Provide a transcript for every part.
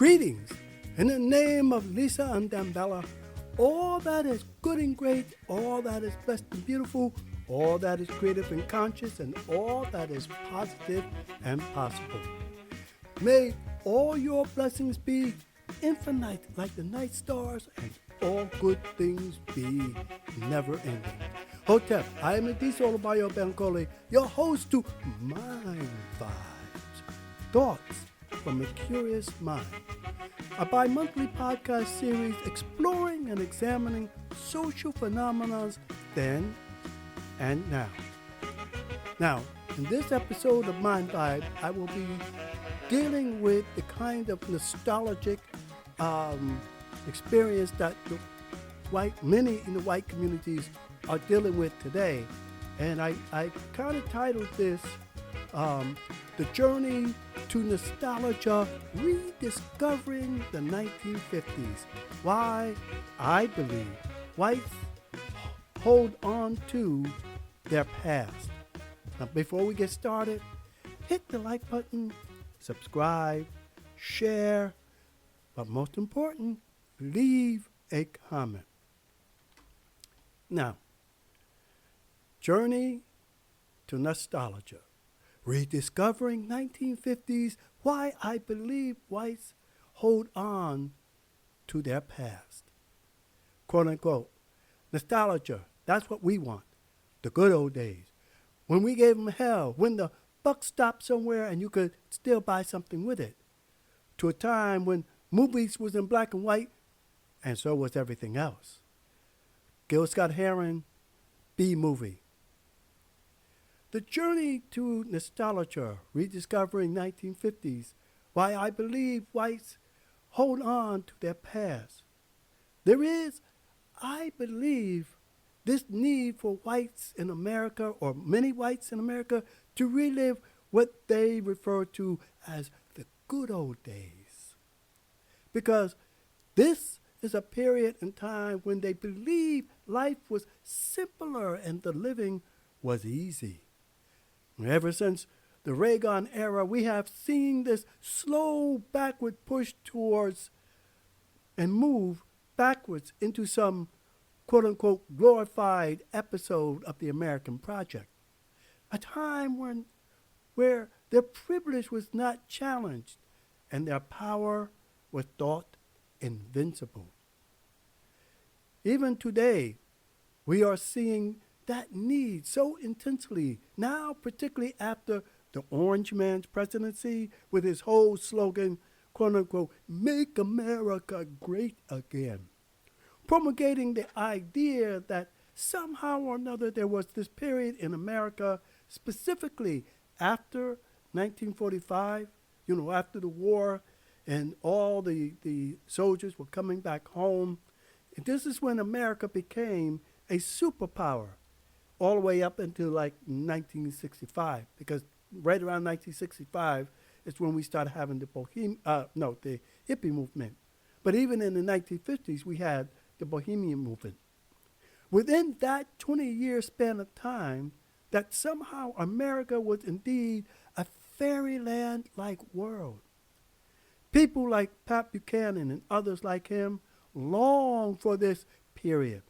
Greetings. In the name of Lisa and Dambella, all that is good and great, all that is blessed and beautiful, all that is creative and conscious, and all that is positive and possible. May all your blessings be infinite like the night stars, and all good things be never ending. Hotep, I am Idris Olabayo Bankole, your host to Mind Vibes, Thoughts from a Curious Mind, a bi-monthly podcast series exploring and examining social phenomena then and now. Now, in this episode of Mind Vibe, I will be dealing with the kind of nostalgic experience that many in the white communities are dealing with today. And I kind of titled this The Journey to Nostalgia, Rediscovering the 1950s. Why I believe whites hold on to their past. Now, before we get started, hit the like button, subscribe, share, but most important, leave a comment. Now, Journey to Nostalgia, Rediscovering 1950s, Why I Believe Whites Hold On to Their Past. Quote unquote, nostalgia, that's what we want. The good old days. When we gave them hell, when the buck stopped somewhere and you could still buy something with it. To a time when movies was in black and white, and so was everything else. Gil Scott-Heron, B-movie. The Journey to Nostalgia, Rediscovering 1950s, Why I Believe Whites Hold On to Their Past. There is, I believe, this need for whites in America, or many whites in America, to relive what they refer to as the good old days. Because this is a period in time when they believe life was simpler and the living was easy. Ever since the Reagan era, we have seen this slow backward push towards and move backwards into some quote-unquote glorified episode of the American project. A time where their privilege was not challenged and their power was thought invincible. Even today, we are seeing that need so intensely, now particularly after the Orange Man's presidency with his whole slogan, quote-unquote, make America great again, promulgating the idea that somehow or another there was this period in America, specifically after 1945, after the war, and all the soldiers were coming back home. And this is when America became a superpower, all the way up until like 1965, because right around 1965 is when we started having the hippie movement. But even in the 1950s, we had the Bohemian movement. Within that 20-year span of time, that somehow America was indeed a fairyland-like world. People like Pat Buchanan and others like him long for this period,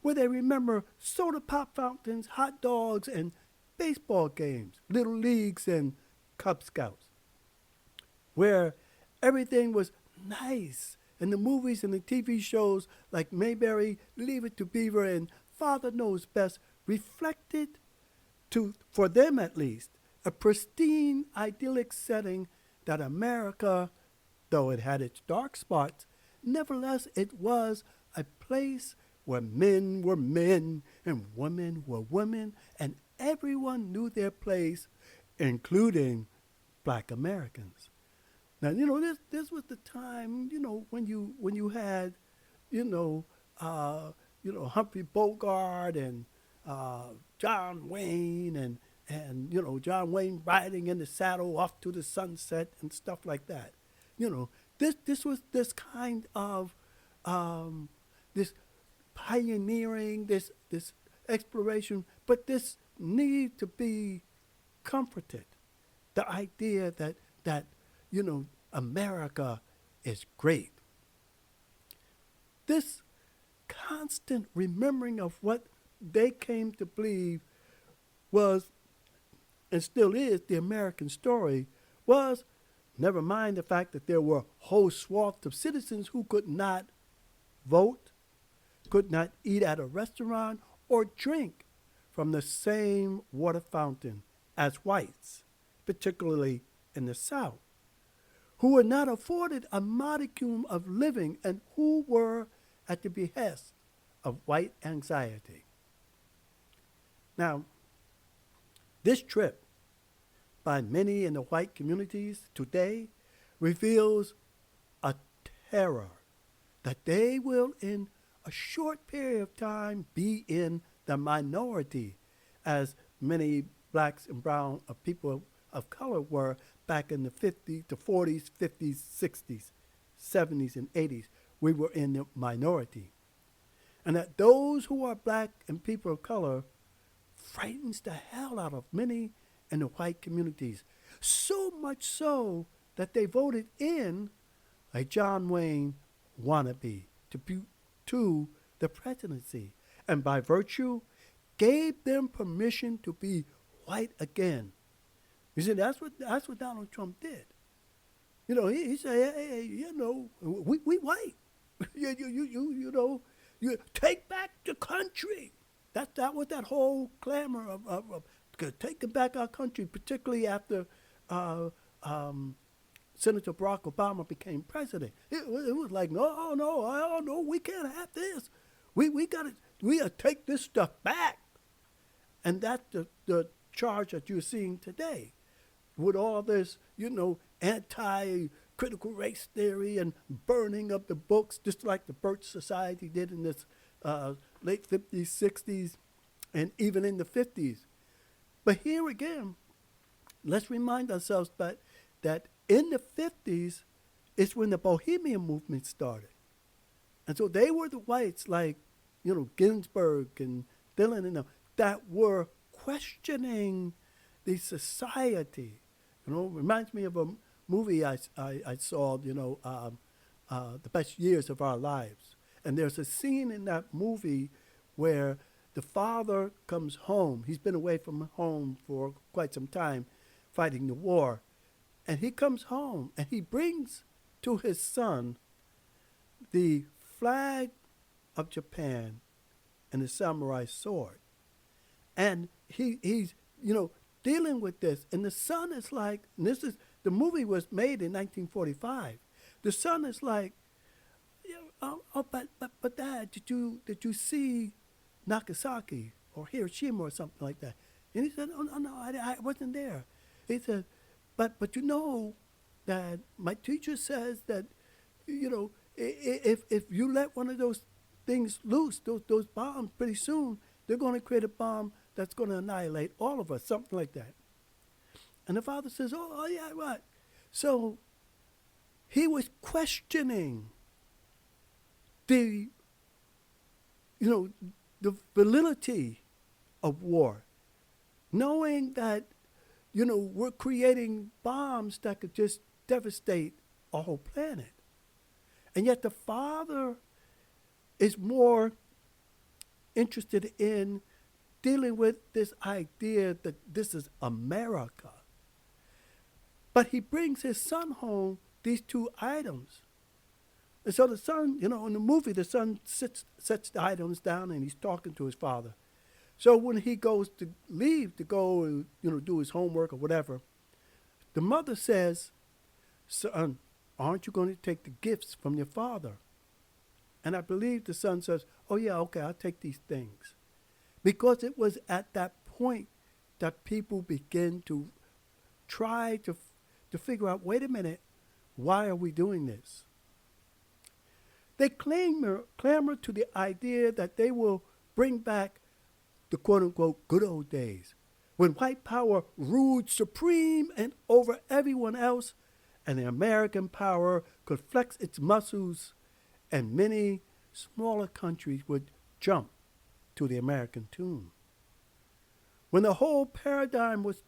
where they remember soda pop fountains, hot dogs, and baseball games, little leagues, and Cub Scouts, where everything was nice, and the movies and the TV shows like Mayberry, Leave It to Beaver, and Father Knows Best reflected, for them at least, a pristine, idyllic setting that America, though it had its dark spots, nevertheless it was a place where men were men and women were women, and everyone knew their place, including black Americans. Now, this was the time, when you had, Humphrey Bogart and John Wayne and John Wayne riding in the saddle off to the sunset and stuff like that. This was this kind of this pioneering, this exploration, but this need to be comforted. The idea that America is great. This constant remembering of what they came to believe was, and still is, the American story was, never mind the fact that there were whole swaths of citizens who could not vote, could not eat at a restaurant, or drink from the same water fountain as whites, particularly in the South, who were not afforded a modicum of living and who were at the behest of white anxiety. Now, this trip by many in the white communities today reveals a terror that they will in a short period of time be in the minority, as many blacks and brown people of color were back in the 50s, the 40s, 50s, 60s, 70s, and 80s. We were in the minority. And that those who are black and people of color frightens the hell out of many in the white communities. So much so that they voted in a John Wayne wannabe to the presidency, and by virtue gave them permission to be white again. You see, that's what Donald Trump did. You know, he said, hey, you know, we white. you know, you take back the country. That was that whole clamor of taking back our country, particularly after Senator Barack Obama became president. It was like, no, we can't have this. We gotta take this stuff back. And that's the charge that you're seeing today with all this, you know, anti-critical race theory and burning of the books, just like the Birch Society did in this late 50s, 60s, and even in the 50s. But here again, let's remind ourselves that in the 50s is when the Bohemian movement started. And so they were the whites like, you know, Ginsberg and Dylan and them that were questioning the society. You know, reminds me of a movie I saw, you know, The Best Years of Our Lives. And there's a scene in that movie where the father comes home. He's been away from home for quite some time fighting the war. And he comes home and he brings to his son the flag of Japan and the samurai sword. And he's, you know, dealing with this. And the son is like, and the movie was made in 1945. The son is like, but Dad, did you see Nagasaki or Hiroshima or something like that? And he said, oh, no, I wasn't there. He said, but you know that my teacher says that, you know, if you let one of those things loose, those bombs, pretty soon they're going to create a bomb that's going to annihilate all of us, something like that. And the father says, oh yeah, right. So he was questioning the validity of war, knowing that, you know, we're creating bombs that could just devastate a whole planet. And yet the father is more interested in dealing with this idea that this is America. But he brings his son home these two items. And so the son, you know, in the movie, the son sets the items down and he's talking to his father. So when he goes to leave to go, you know, do his homework or whatever, the mother says, son, aren't you going to take the gifts from your father? And I believe the son says, oh yeah, okay, I'll take these things. Because it was at that point that people begin to try to figure out, wait a minute, why are we doing this? They clamor to the idea that they will bring back the quote-unquote good old days when white power ruled supreme and over everyone else, and the American power could flex its muscles, and many smaller countries would jump to the American tune. Where the whole paradigm was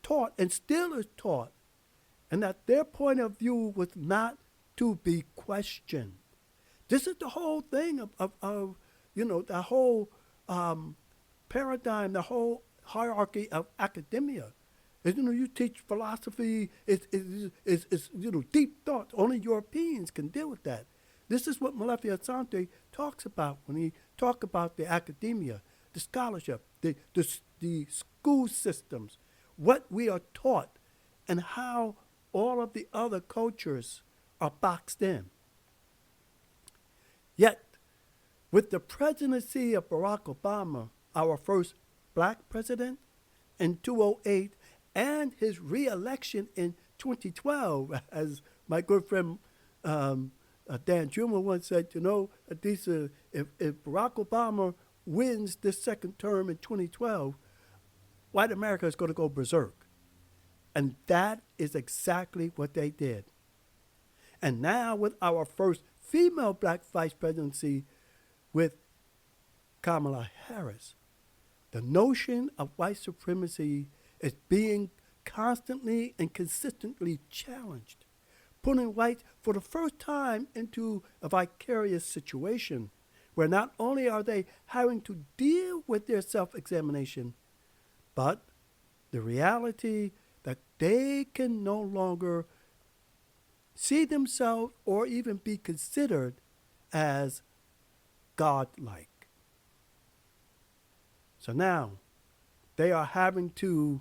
taught and still is taught and that their point of view was not to be questioned. This is the whole thing of the whole paradigm, the whole hierarchy of academia. You teach philosophy, it's deep thought. Only Europeans can deal with that. This is what Malefi Asante talks about when he talks about the academia, the scholarship, the school systems, what we are taught, and how all of the other cultures are boxed in. Yet, with the presidency of Barack Obama, our first black president, in 2008, and his re-election in 2012, as my good friend Dan Juma once said, if Barack Obama wins this second term in 2012, white America is going to go berserk. And that is exactly what they did. And now with our first female black vice presidency with Kamala Harris, the notion of white supremacy is being constantly and consistently challenged, putting whites for the first time into a vicarious situation where not only are they having to deal with their self-examination, but the reality that they can no longer see themselves or even be considered as godlike. So now they are having to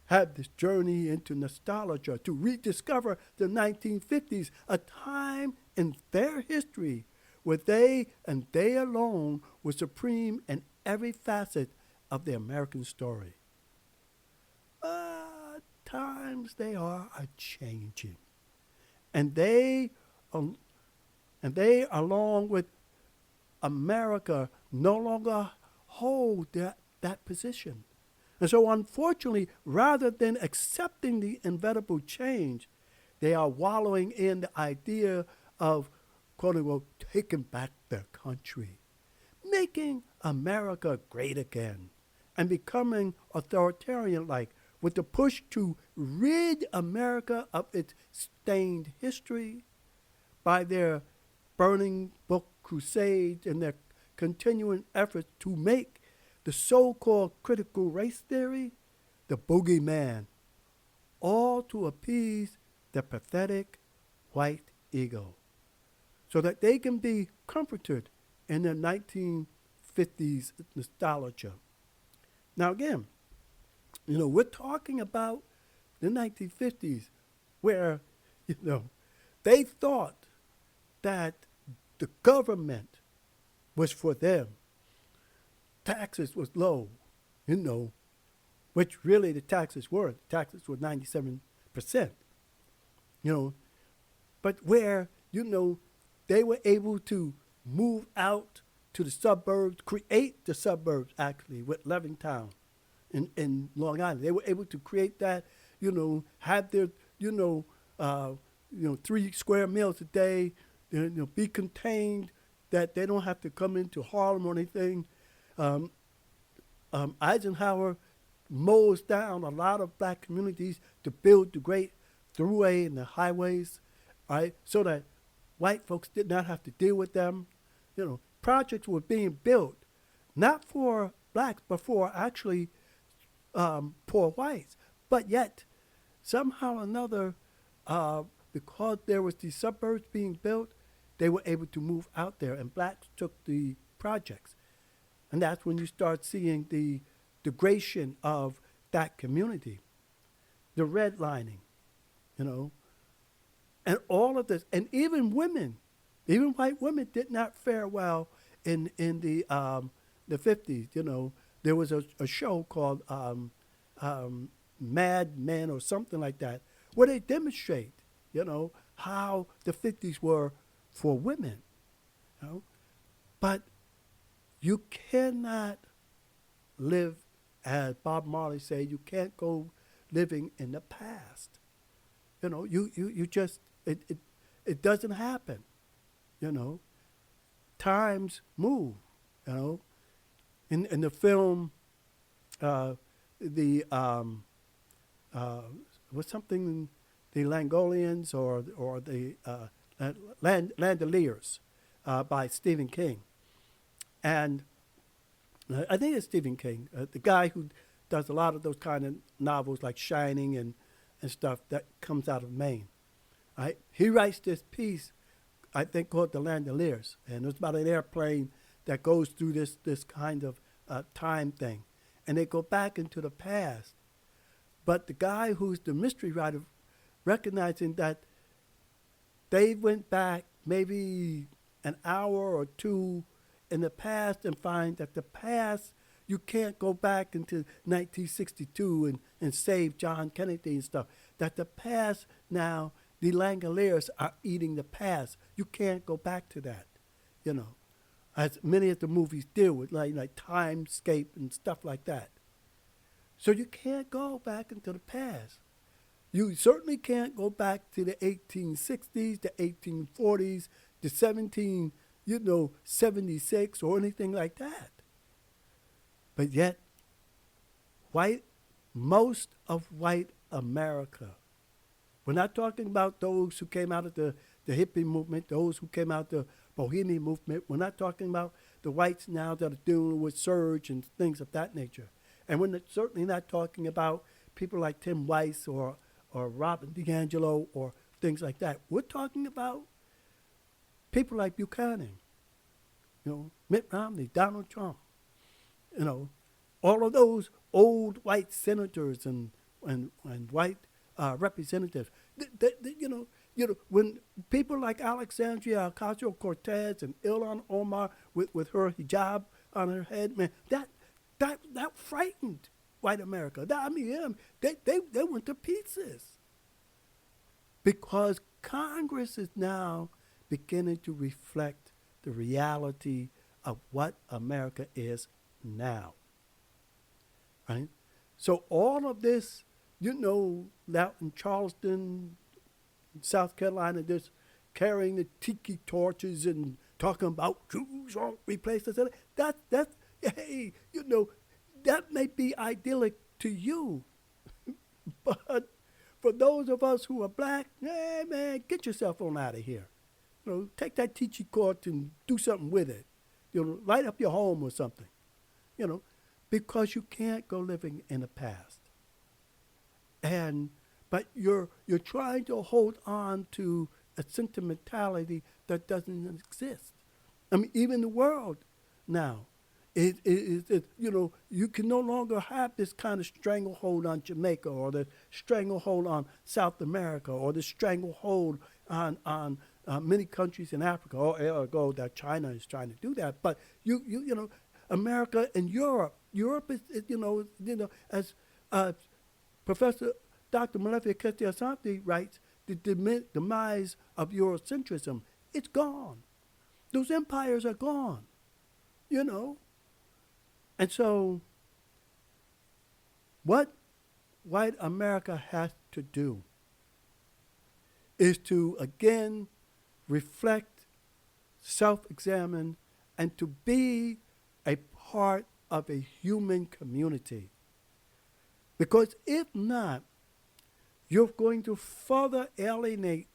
have this journey into nostalgia, to rediscover the 1950s, a time in their history where they and they alone were supreme in every facet of the American story. Times they are a-changing. And they, along with America, no longer hold that position. And so, unfortunately, rather than accepting the inevitable change, they are wallowing in the idea of, quote unquote, taking back their country, making America great again, and becoming authoritarian-like with the push to rid America of its stained history by their burning book crusades and their continuing efforts to make the so-called critical race theory the boogeyman, all to appease their pathetic white ego, so that they can be comforted in their 1950s nostalgia. Now again, we're talking about the 1950s where, they thought that the government was for them. Taxes was low, which really the taxes were. The taxes were 97%, but where, they were able to move out to the suburbs, create the suburbs actually with Levittown in Long Island. They were able to create that, have their, 3 square meals a day, be contained, that they don't have to come into Harlem or anything. Eisenhower mows down a lot of black communities to build the great thruway and the highways, right, so that white folks did not have to deal with them. Projects were being built, not for blacks, but for actually poor whites. But yet, somehow or another, because there was these suburbs being built, they were able to move out there, and blacks took the projects. And that's when you start seeing the degradation of that community, the redlining, and all of this. And even women, even white women did not fare well in the 50s. There was a show called Mad Men or something like that, where they demonstrate, how the 50s were for women. But you cannot live, as Bob Marley said, you can't go living in the past. You just, it doesn't happen. Times move, In the film, was something the Langolians or the Landeliers by Stephen King, and I think it's Stephen King, the guy who does a lot of those kind of novels like Shining and stuff that comes out of Maine. Right? He writes this piece, I think, called The Landeliers, and it's about an airplane that goes through this kind of time thing, and they go back into the past. But the guy who's the mystery writer, recognizing that they went back maybe an hour or two in the past and find that the past, you can't go back into 1962 and save John Kennedy and stuff. That the past now, the Langoliers are eating the past. You can't go back to that, you know, as many of the movies deal with, like Timescape and stuff like that. So you can't go back into the past. You certainly can't go back to the 1860s, the 1840s, the 76 or anything like that. But yet, most of white America, we're not talking about those who came out of the hippie movement, those who came out of the Bohemian movement. We're not talking about the whites now that are dealing with surge and things of that nature. And we're certainly not talking about people like Tim Weiss or Robin DiAngelo or things like that. We're talking about people like Buchanan, Mitt Romney, Donald Trump, all of those old white senators and white representatives. When people like Alexandria Ocasio-Cortez and Ilhan Omar with her hijab on her head, man, that frightened white America. They went to pieces because Congress is now beginning to reflect the reality of what America is now. Right? So all of this, out in Charleston, South Carolina, just carrying the tiki torches and talking about Jews won't replace us. That's hey, that may be idyllic to you, but for those of us who are black, hey man, get yourself on out of here. Take that tiki torch and do something with it. Light up your home or something. Because you can't go living in the past. But you're trying to hold on to a sentimentality that doesn't exist. I mean, even the world now, you can no longer have this kind of stranglehold on Jamaica or the stranglehold on South America or the stranglehold on many countries in Africa. Or that China is trying to do that. But America and Europe is as Professor Dr. Malefia Kestiasanti writes, the demise of Eurocentrism, it's gone. Those empires are gone, And so what white America has to do is to, again, reflect, self-examine, and to be a part of a human community. Because if not, you're going to further alienate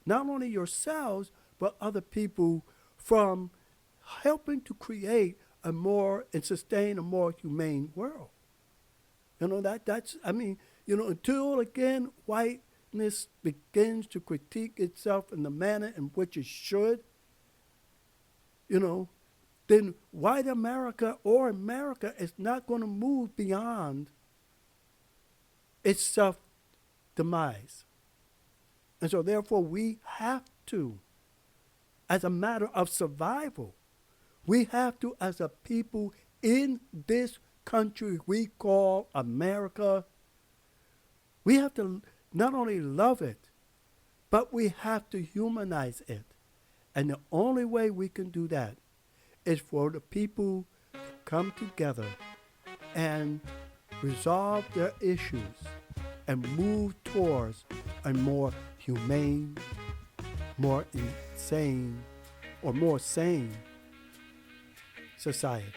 not only yourselves, but other people from helping to create a more and sustain a more humane world. Until again, whiteness begins to critique itself in the manner in which it should, then white America or America is not going to move beyond its self-demise. And so therefore we have to, as a matter of survival, we have to, as a people in this country we call America, we have to not only love it, but we have to humanize it. And the only way we can do that is for the people to come together and resolve their issues and move towards a more humane, more insane, or more sane society.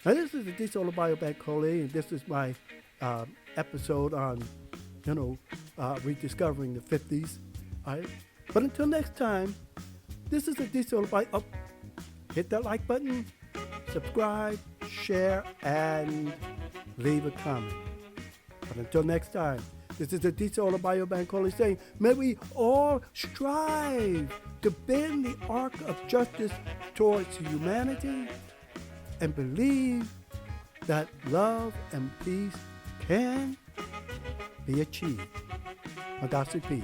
Now, this is the Disola Biobank Coley, and this is my episode on rediscovering the 50s. All right? But until next time, this is a detail by up. Hit that like button, subscribe, share, and leave a comment. But until next time, this is the detail of Biobank saying, may we all strive to bend the arc of justice towards humanity and believe that love and peace can be achieved. Madasi P.